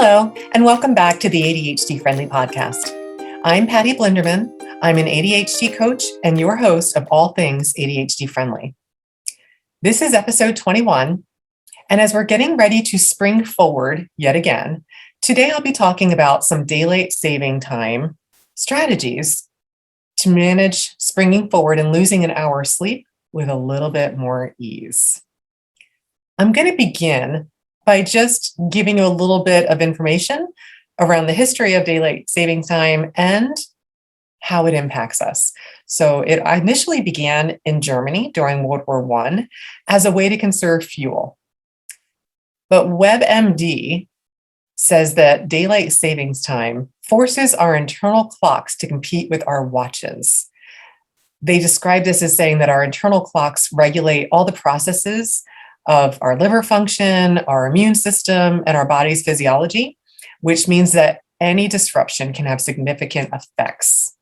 Hello, and welcome back to the ADHD-Friendly podcast. I'm Patty Blinderman. I'm an ADHD coach and your host of all things ADHD-Friendly. This is episode 21, and as we're getting ready to spring forward yet again, today I'll be talking about some daylight saving time strategies to manage springing forward and losing an hour of sleep with a little bit more ease. I'm going to begin by just giving you a little bit of information around the history of daylight saving time and how it impacts us. So it initially began in Germany during World War I as a way to conserve fuel. But WebMD says that daylight savings time forces our internal clocks to compete with our watches. They describe this as saying that our internal clocks regulate all the processes of our liver function, our immune system, and our body's physiology, which means that any disruption can have significant effects.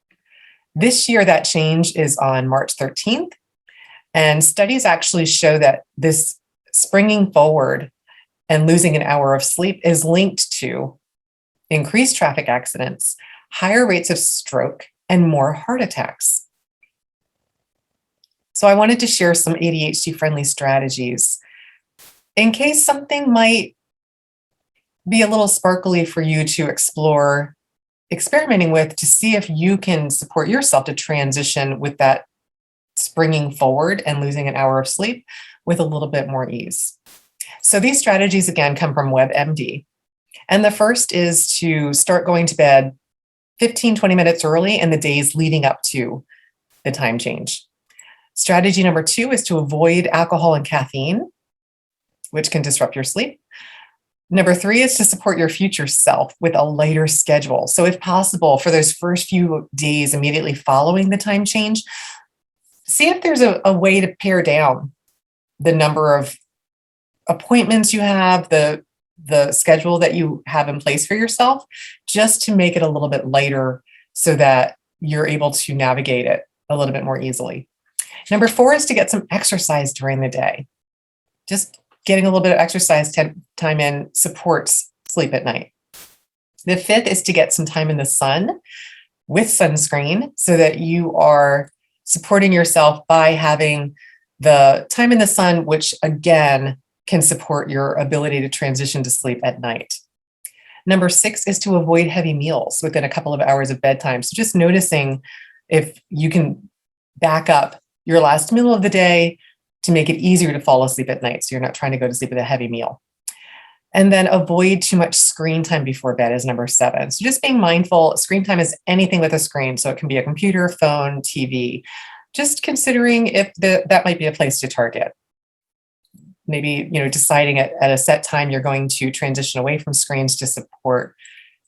This year, that change is on March 13th, and studies actually show that this springing forward and losing an hour of sleep is linked to increased traffic accidents, higher rates of stroke, and more heart attacks. So I wanted to share some ADHD-friendly strategies in case something might be a little sparkly for you to explore experimenting with to see if you can support yourself to transition with that springing forward and losing an hour of sleep with a little bit more ease. So these strategies, again, come from WebMD. And the first is to start going to bed 15, 20 minutes early in the days leading up to the time change. Strategy number 2 is to avoid alcohol and caffeine, which can disrupt your sleep. Number 3 is to support your future self with a lighter schedule. So if possible, for those first few days immediately following the time change, see if there's a way to pare down the number of appointments you have, the schedule that you have in place for yourself, just to make it a little bit lighter so that you're able to navigate it a little bit more easily. Number 4 is to get some exercise during the day. Just getting a little bit of exercise time in supports sleep at night. The 5th is to get some time in the sun with sunscreen so that you are supporting yourself by having the time in the sun, which again can support your ability to transition to sleep at night. Number 6 is to avoid heavy meals within a couple of hours of bedtime. So just noticing if you can back up your last meal of the day to make it easier to fall asleep at night, so you're not trying to go to sleep with a heavy meal. And then avoid too much screen time before bed is number 7. So just being mindful, screen time is anything with a screen. So it can be a computer, phone, TV. Just considering if that might be a place to target. Maybe, deciding at a set time you're going to transition away from screens to support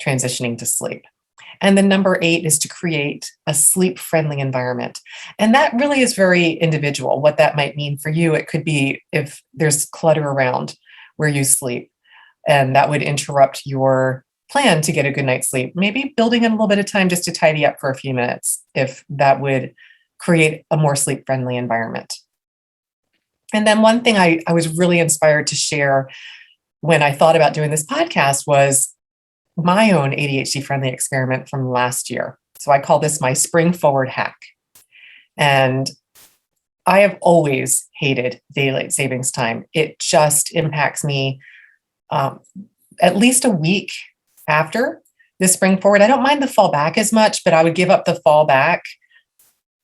transitioning to sleep. And then number 8 is to create a sleep-friendly environment. And that really is very individual, what that might mean for you. It could be if there's clutter around where you sleep, and that would interrupt your plan to get a good night's sleep. Maybe building in a little bit of time just to tidy up for a few minutes, if that would create a more sleep-friendly environment. And then one thing I was really inspired to share when I thought about doing this podcast was my own ADHD-friendly experiment from last year. So I call this my spring forward hack. And I have always hated daylight savings time. It just impacts me at least a week after the spring forward. I don't mind the fall back as much, but I would give up the fall back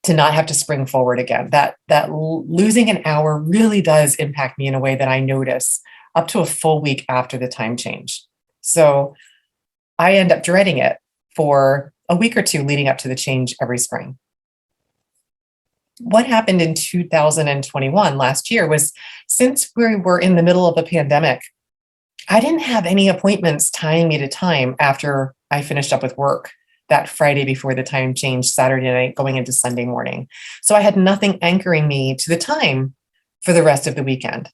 to not have to spring forward again. That losing an hour really does impact me in a way that I notice up to a full week after the time change. So I end up dreading it for a week or two leading up to the change every spring. What happened in 2021 last year was, since we were in the middle of a pandemic, I didn't have any appointments tying me to time after I finished up with work that Friday before the time change, Saturday night going into Sunday morning. So I had nothing anchoring me to the time for the rest of the weekend.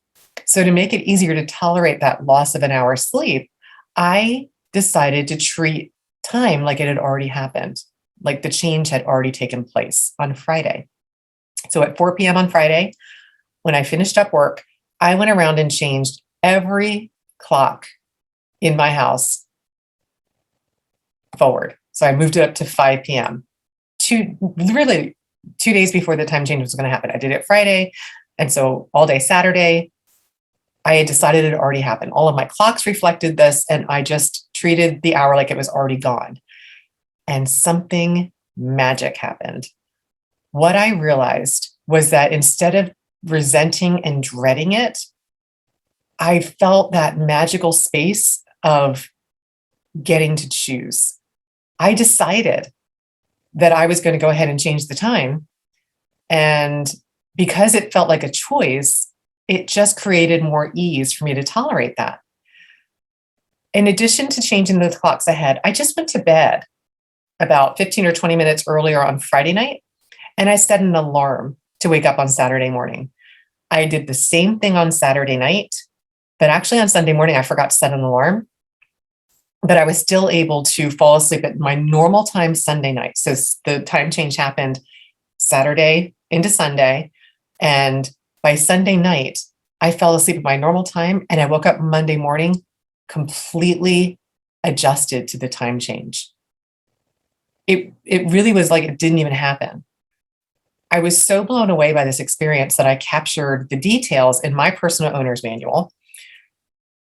So to make it easier to tolerate that loss of an hour's sleep, I decided to treat time like it had already happened, like the change had already taken place on Friday. So at 4 p.m. on Friday, when I finished up work, I went around and changed every clock in my house forward. So I moved it up to 5 p.m. Really 2 days before the time change was going to happen. I did it Friday. And so all day Saturday, I had decided it had already happened. All of my clocks reflected this, and I just treated the hour like it was already gone. And something magic happened. What I realized was that instead of resenting and dreading it, I felt that magical space of getting to choose. I decided that I was going to go ahead and change the time. And because it felt like a choice, it just created more ease for me to tolerate that. In addition to changing the clocks ahead, I just went to bed about 15 or 20 minutes earlier on Friday night, and I set an alarm to wake up on Saturday morning. I did the same thing on Saturday night, but actually on Sunday morning, I forgot to set an alarm, but I was still able to fall asleep at my normal time Sunday night. So the time change happened Saturday into Sunday, and by Sunday night, I fell asleep at my normal time, and I woke up Monday morning completely adjusted to the time change. It really was like it didn't even happen. I was so blown away by this experience that I captured the details in my personal owner's manual.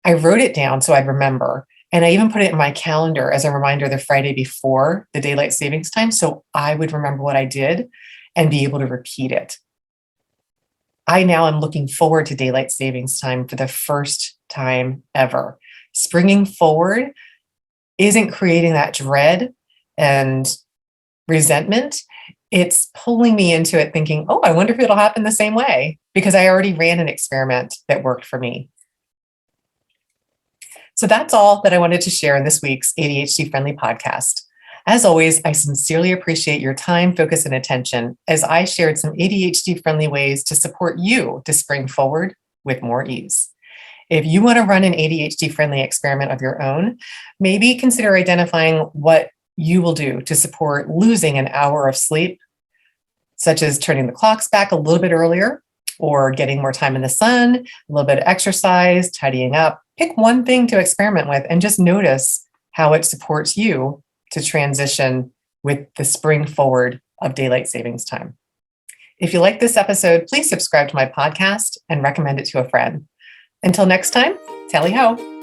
I wrote it down so I'd remember, and I even put it in my calendar as a reminder the Friday before the daylight savings time, so I would remember what I did and be able to repeat it. I now am looking forward to daylight savings time for the first time ever. Springing forward isn't creating that dread and resentment. It's pulling me into it thinking, oh, I wonder if it'll happen the same way, because I already ran an experiment that worked for me. So that's all that I wanted to share in this week's ADHD-Friendly podcast. As always, I sincerely appreciate your time, focus, and attention as I shared some ADHD-friendly ways to support you to spring forward with more ease. If you want to run an ADHD-friendly experiment of your own, maybe consider identifying what you will do to support losing an hour of sleep, such as turning the clocks back a little bit earlier, or getting more time in the sun, a little bit of exercise, tidying up. Pick one thing to experiment with and just notice how it supports you to transition with the spring forward of daylight savings time. If you like this episode, please subscribe to my podcast and recommend it to a friend. Until next time, tally ho.